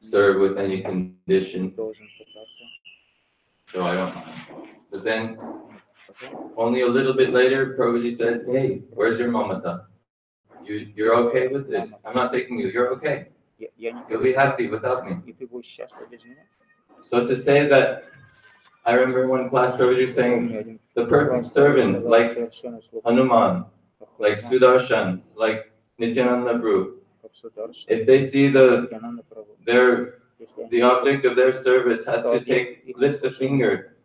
serve with any condition. So I don't mind. But then, only a little bit later, Prabhuji said, "Hey, where's your mamata? You're okay with this? I'm not taking you. You're okay. You'll be happy without me." So to say that, I remember one class Prabhuji saying, the perfect servant, like Hanuman, like Sudarshan, like Nityananda Prabhu, if they see the object of their service has to lift a finger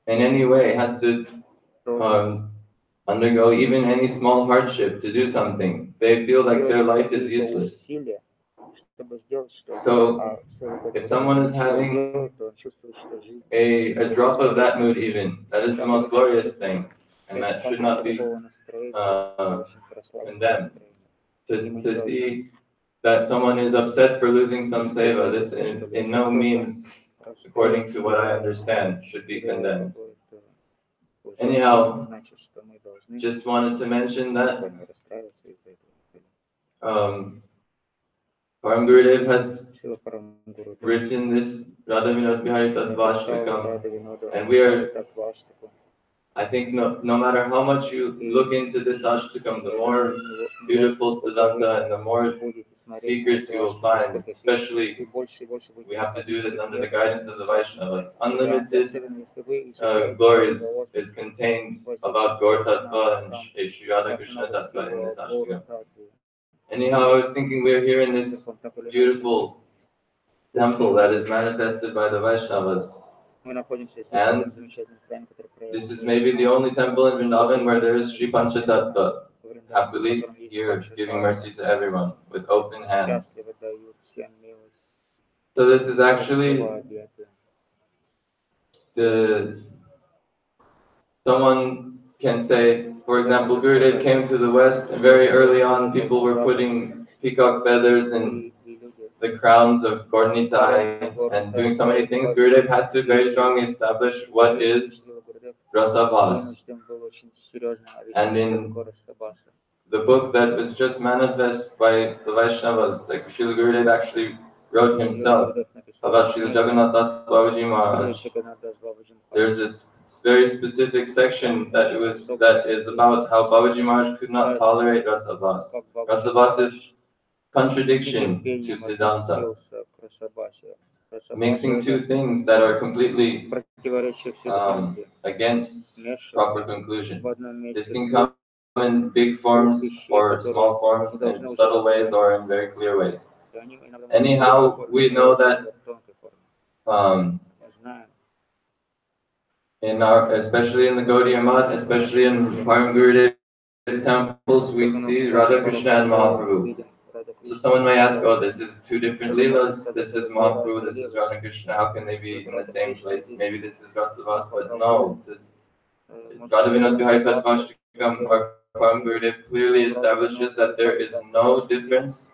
in any way, has to undergo even any small hardship to do something, they feel like their life is useless. So if someone is having a drop of that mood even, that is the most glorious thing, and that should not be condemned. To see that someone is upset for losing some seva, this in no means, according to what I understand, should be condemned. Anyhow, just wanted to mention that Param Gurudev has written this Radha Vinod Bihari Tattvashtakam, and we are, I think no matter how much you look into this ashtakam, the more beautiful Siddhanta and the more secrets you will find, especially we have to do this under the guidance of the Vaishnavas. Unlimited glories is contained about Gaur Tattva and Shri Radha Krishna Tattva in this ashtakam. Anyhow, I was thinking we're here in this beautiful temple that is manifested by the Vaishnavas. And this is maybe the only temple in Vrindavan where there is Sri Panchatattva, happily here, giving mercy to everyone with open hands. So this is actually someone can say, for example, Gurudev came to the West, and very early on people were putting peacock feathers in the crowns of Gornitai and doing so many things. Gurudev had to very strongly establish what is Rasabhas. And in the book that was just manifest by the Vaishnavas, like Srila Gurudev actually wrote himself about Srila Jagannath Das Babaji Maharaj. There's this very specific section that is about how Babaji Maharaj could not tolerate Rasabhas. Rasabhas is contradiction to Siddhanta, mixing two things that are completely against proper conclusion. This can come in big forms or small forms, in subtle ways or in very clear ways. Anyhow, we know that especially in the Gaudiya Math, especially in Param Gurudev's temples, we see Radha Krishna and Mahaprabhu. So someone may ask, oh, this is two different leelas, this is Mahaprabhu, this is Radha Krishna, how can they be in the same place? Maybe this is Rasavas, but no, this Radha Vinod Bihari Tattvashtakam or Param Gurudev clearly establishes that there is no difference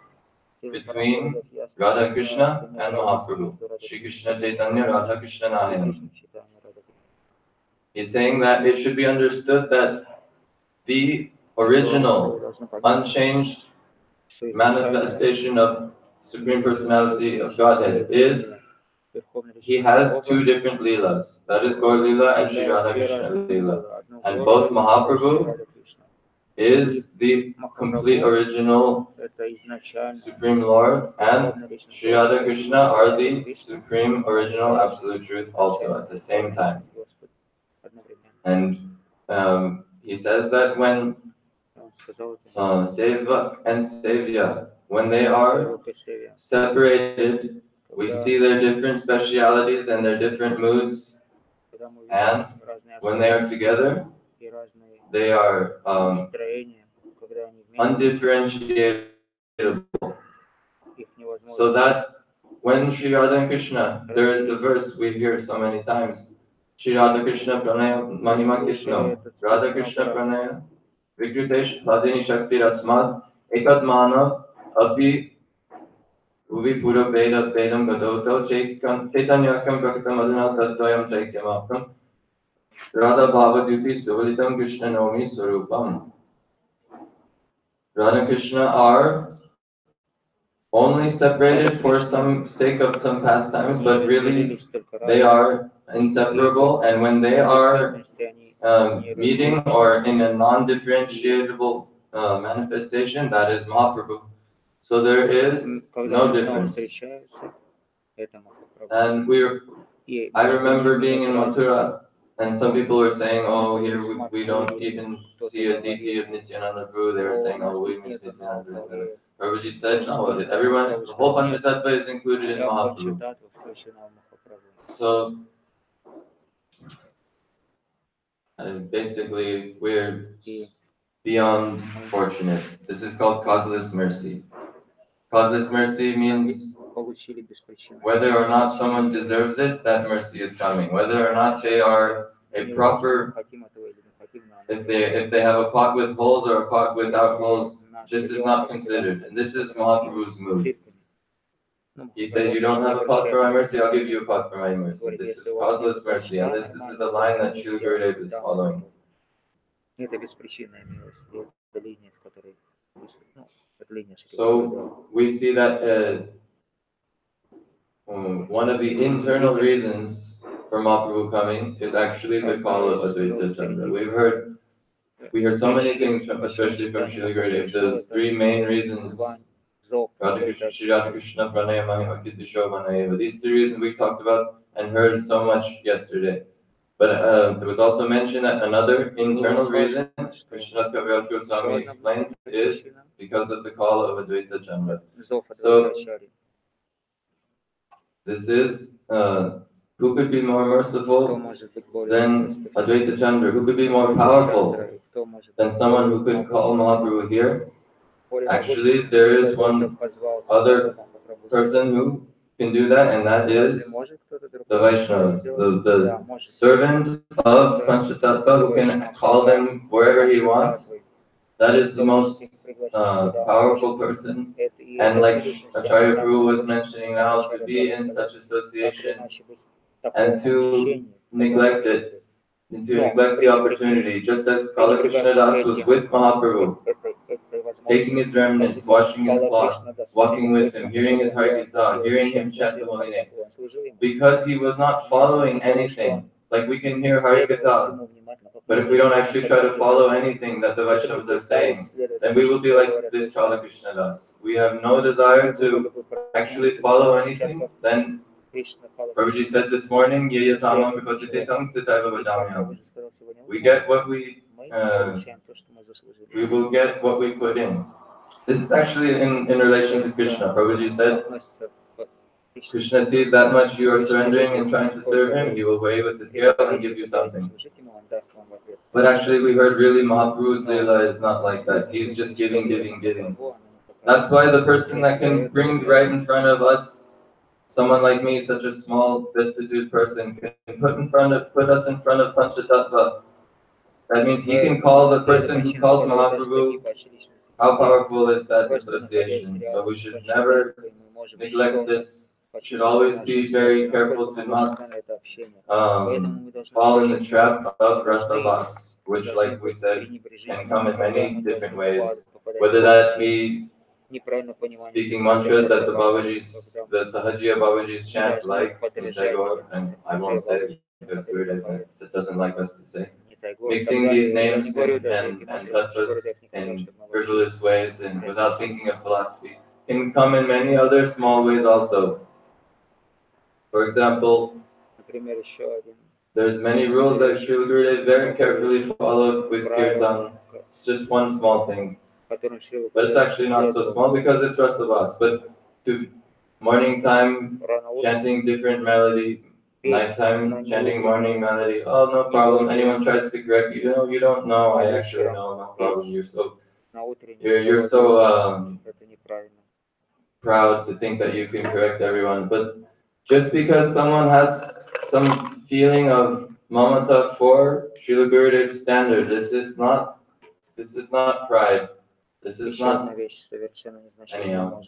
between Radha Krishna and Mahaprabhu. Shri Krishna Chaitanya Radha Krishna Nayanam. He's saying that it should be understood that the original, unchanged manifestation of Supreme Personality of Godhead is, he has two different leelas. That is Gaur Leela and Sri Radha Krishna Leela. And both Mahaprabhu is the complete original Supreme Lord, and Sri Radha Krishna are the Supreme Original Absolute Truth also at the same time. And he says that when Sevak and Sevya, when they are separated, we see their different specialities and their different moods, and when they are together, they are undifferentiable. So that when Sri Radha and Krishna, there is the verse we hear so many times, Sri Radha Krishna Pranaya Mahima Kitno, Radha Krishna Pranaya Vikrutesh Hladini Shakti Rasmad Ekat Manav Abhi Uvi Pura Veda Vedam Gadoto Chaitanyakam Prakatam Aduna Tattayam Chaityamakam Radha Bhava Duti Suvalitam Krishna Nomi Swarupam. Radha and Krishna are only separated for some sake of some pastimes, but really they are inseparable. And when they are meeting or in a non-differentiable manifestation, that is Mahaprabhu. So there is no difference. And I remember being in Mathura, and some people were saying, oh, here we don't even see a deity of Nityananda Prabhu. They were saying, oh, we miss Nityananda Prabhu. Prabhuji said, no, everyone, the whole Panchatattva is included in Mahaprabhu. So, basically, we're beyond fortunate. This is called causeless mercy. Causeless mercy means whether or not someone deserves it, that mercy is coming. Whether or not they are a proper, if they have a pot with holes or a pot without holes, this is not considered. And this is Mahaprabhu's mood. He says, you don't have a pot for my mercy, I'll give you a pot for my mercy. This is causeless mercy, and this is the line that Srila Gurudev is following. So we see that one of the internal reasons for Mahaprabhu coming is actually the call of Advaita Chandra. We heard so many things, especially from Srila Gurudev. Those three main reasons, Shri Radha Krishna, Pranaya Mahima Kirti Shobhanayeva. These three reasons we talked about and heard so much yesterday. But it was also mentioned that another internal reason, Krishna Kaviraj Goswami explains, is because of the call of Advaita Chandra. So, this is, who could be more merciful than Advaita Chandra? Who could be more powerful than someone who could call Mahaprabhu here? Actually, there is one other person who can do that, and that is the Vaishnavas, the servant of Panchatattva who can call them wherever he wants. That is the most powerful person. And like Acharya Prabhu was mentioning now, to be in such association and to neglect it, and to neglect the opportunity, just as Kala Krishna Das was with Mahaprabhu, taking his remnants, washing his cloth, walking with him, hearing his Harikatha, hearing him chant the holy name, because he was not following anything. Like we can hear Harikatha, but if we don't actually try to follow anything that the Vaishnavas are saying, then we will be like this Kala Krishna Das. We have no desire to actually follow anything. Then Prabhuji said this morning, we get what we will get what we put in. This is actually in relation to Krishna. Prabhuji said, Krishna sees that much you are surrendering and trying to serve him, he will weigh with the scale and give you something. But actually we heard really Mahaprabhu's Leela is not like that. He's just giving, giving, giving. That's why the person that can bring right in front of us, someone like me, such a small, destitute person, can put us in front of Panchatattva. That means he can call the person who calls Mahaprabhu. How powerful is that association? So we should never neglect this. Should always be very careful to not fall in the trap of rasavas, which, like we said, can come in many different ways. Whether that be speaking mantras that the Sahajiya Babajis chant, like Nitagore, and I won't say because Gurudev doesn't like us to say. Mixing these names and tattvas in frivolous ways and without thinking of philosophy can come in many other small ways also. For example, there's many rules that Srila Gurudev very carefully followed with Kirtan. It's just one small thing. But it's actually not so small because it's Rasavas. But to morning time chanting different melody, nighttime chanting morning melody, oh no problem. Anyone tries to correct you, you don't know. I actually know, no problem. You're so proud to think that you can correct everyone. But just because someone has some feeling of mamata for Srila Gurudev's standard, this is not pride. This is not, anyhow.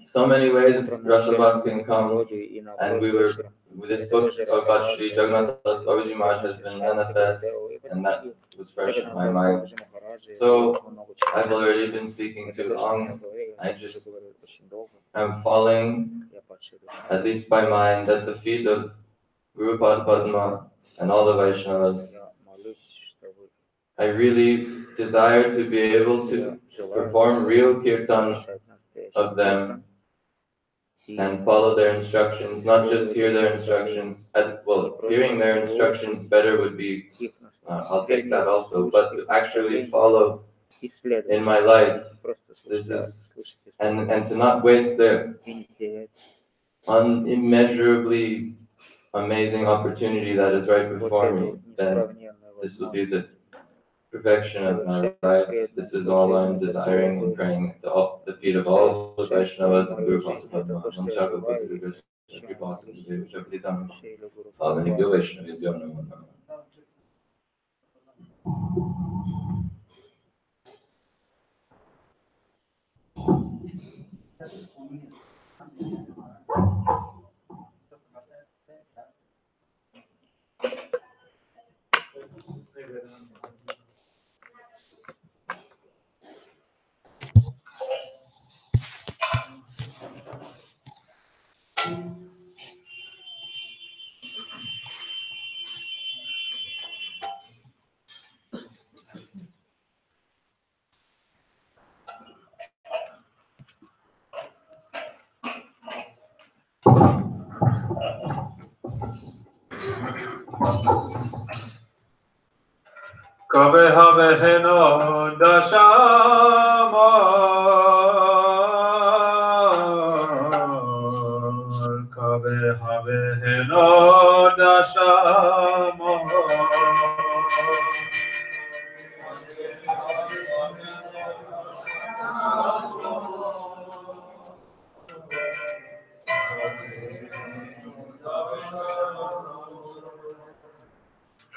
So many ways Rasavas can come, and this book about Sri Jagannath Das Babaji Maharaj has been manifest, and that was fresh in my mind. So I've already been speaking too long. I just am falling, at least by mind, at the feet of Guru Padma and all the Vaishnavas. I really desire to be able to perform real kirtan of them and follow their instructions, not just hear their instructions. Well, hearing their instructions better would be, I'll take that also, but to actually follow in my life, this is, and to not waste the unimmeasurably amazing opportunity that is right before me, then this will be the perfection of my life. This is all I'm desiring and praying at the feet of all the Vaishnavas and Guru Padma. Kabe have heno dashama, kabe have heno dashama,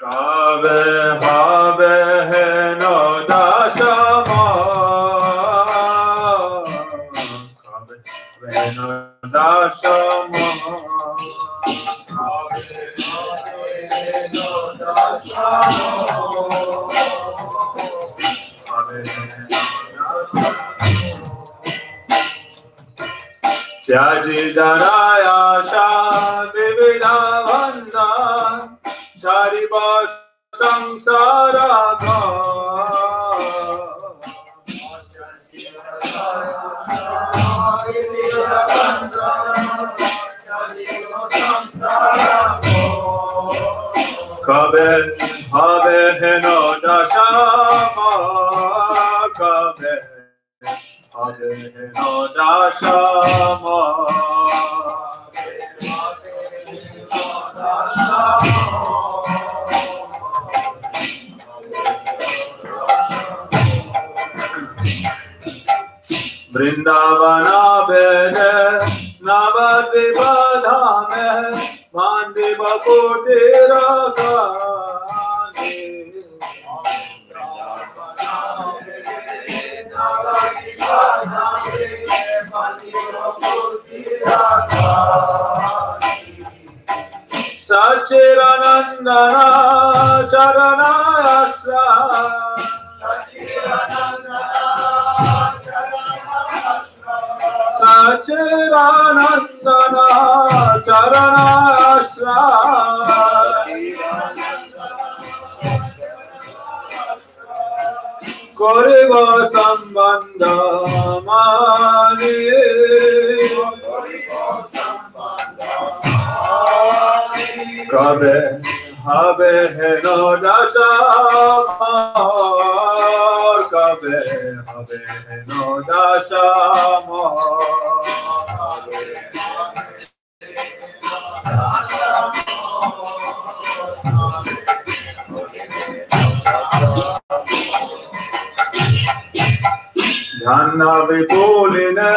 kabe have heno dashama, kabe heno dashama, Chaji Danaya Shanti Vinavanda Chariba Samsara Kabe Habe Heno Dashama Kabe Habe Heno Dashama Vrindavana Bede Navadvipa Dhame Mandiva Kutira Kani Sachiranandana Charana Asra Sachiranandana Charana Asra Koriva Sambandha Mani Kabe Habe Heno Dashama Kabe Habe Heno Dashama Dhanna Vipuline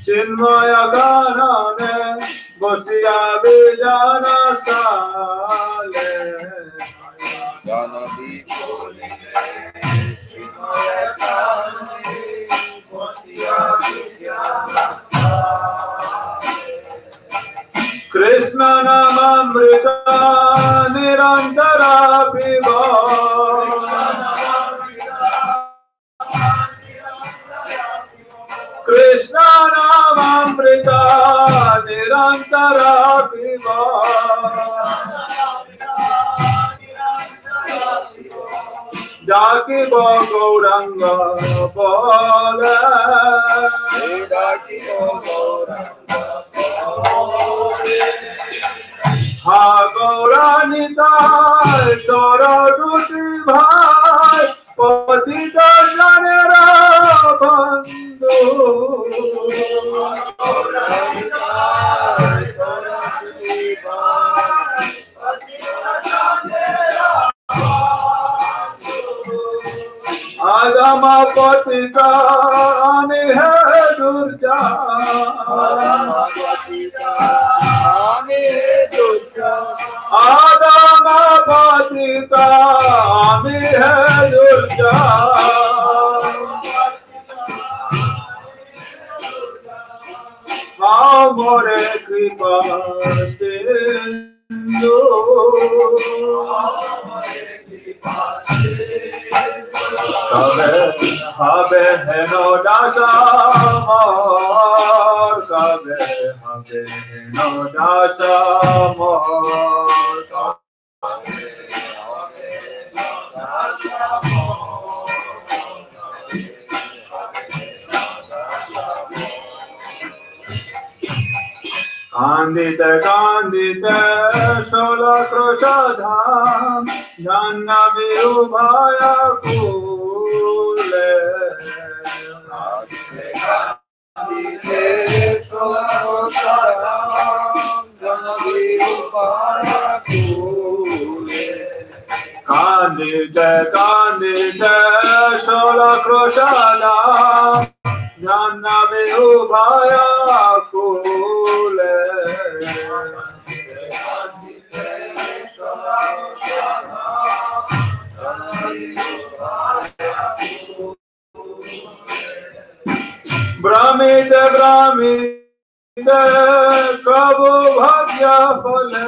Chinmaya Ganane Bosiya Vijana Stale Dhanna Vipuline Chinmaya Ganane Bosiya Vijana Stale Krishna Namamrita Nirantara Piva Vishamamrita Nirantara Piva Jaki Bo Gauranga Bola Jaki Bo Gauranga Ha Gauranita Toro Duti Bhai Patita Janera Bandhu Gauranita Toro Duti Bhai Patita Janera Adama Patita Ani Hai Durja Adama Patita Ani Hai Durja Adama Patita Ani Hai Durja Amore Kripa Sindhu Kabe habe heno dasha mor Kabe habe heno dasha mor Kandite kandite shola kroshadham Janna viubhaya kule Kandite shola kroshadham Janna viubhaya kule Kandite kandite shola kroshadham Janna viubhaya kule Brahmite brahmite kabo bhagya phale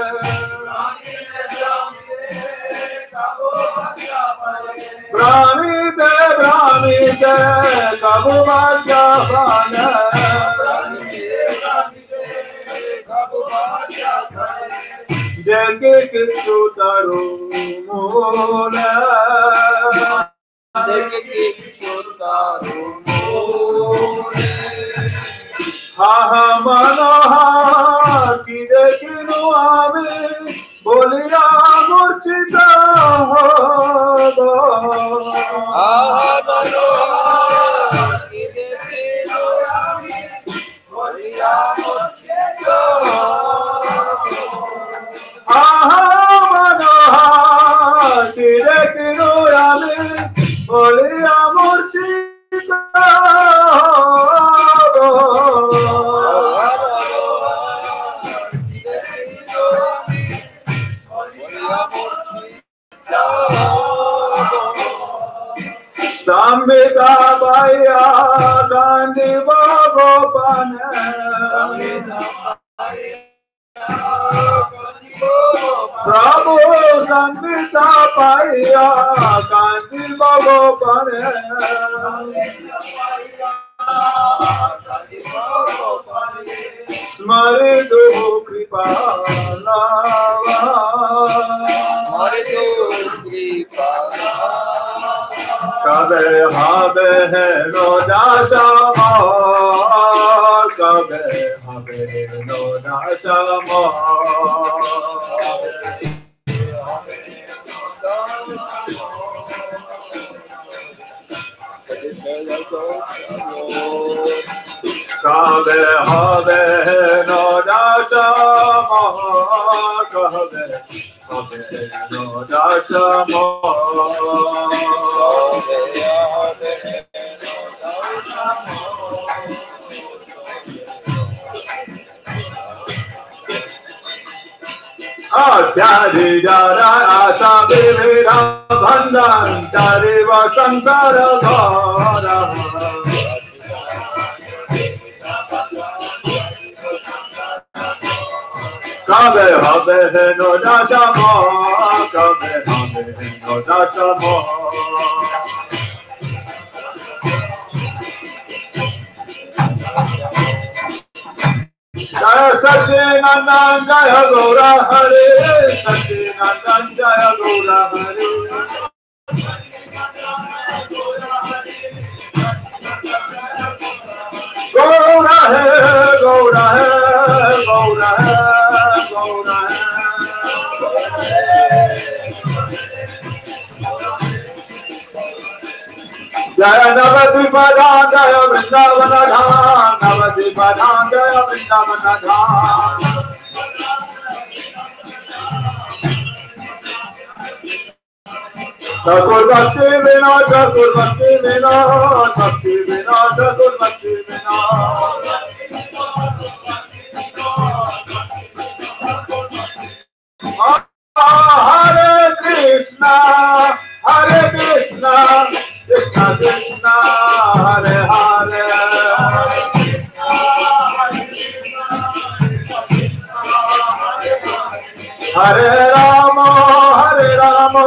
Brahmite brahmite kabo bhagya phale Deke kichu taru mola Deke kichu taru mola Ha ha manoha ki dekhinu ame Boliya murchita hoga Ha ha manoha ki dekhinu ame Boliya murchita Aha manoha tire kiruyame boliya murchita Sambita bhaiya kandi bhagopane Prabhu Sambita Paiya Kanti Bhagopane Smaritu Kripalava Smaritu Kripalava Kabe habe no dasha Kabe habe no dasha Kabe habe no dasha Kabe habe no dasha Atyari jara asa bivira bandhan Chari vasansara dhara Kabe habe no dasha mo Kabe habe no dasha mo Satchidanand Jaya Gaura Hare, Satchidanand Jaya Gaura Hare. Gaura hai, Gaura hai, Gaura hai, Gaura hai. Jaya Navadvipa Dham, Jaya Vrindavana Dham, Navadvipa Dham, Jaya Vrindavana Dham. Thakur Bhakti Vinod, Thakur Bhakti Vinod, Bhakti Vinod, Thakur Bhakti Vinod. Hare Krishna, Hare Krishna, Krishna Krishna, Hare Hare. Hare Rama, Hare Rama,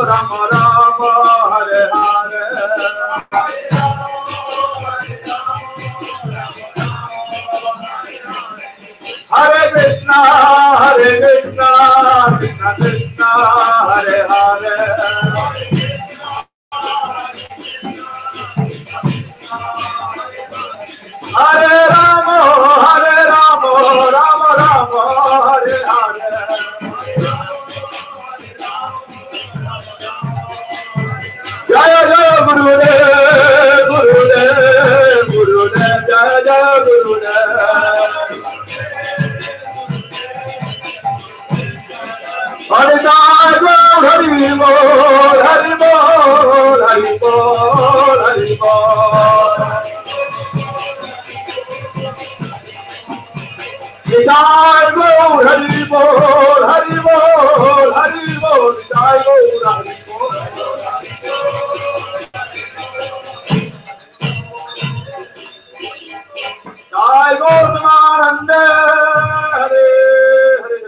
Rama Rama, Hare Hare. Hare Krishna, Hare Krishna, Krishna Krishna, Hare Hare. Hare Rama, Rama Rama, Hare Hare. Jaya Jaya Gurudev, Gurudev, Gurudev, Jaya Jaya Gurudev. Hare Krishna, Hari Bol, Hari Bol, Hari Bol, Hari Bol. Jai Gaur Hari Bol, Hari Bol, Hari Bol, Jai Gaur Hari Bol. Jai Gaur Namaste, Hare Hare.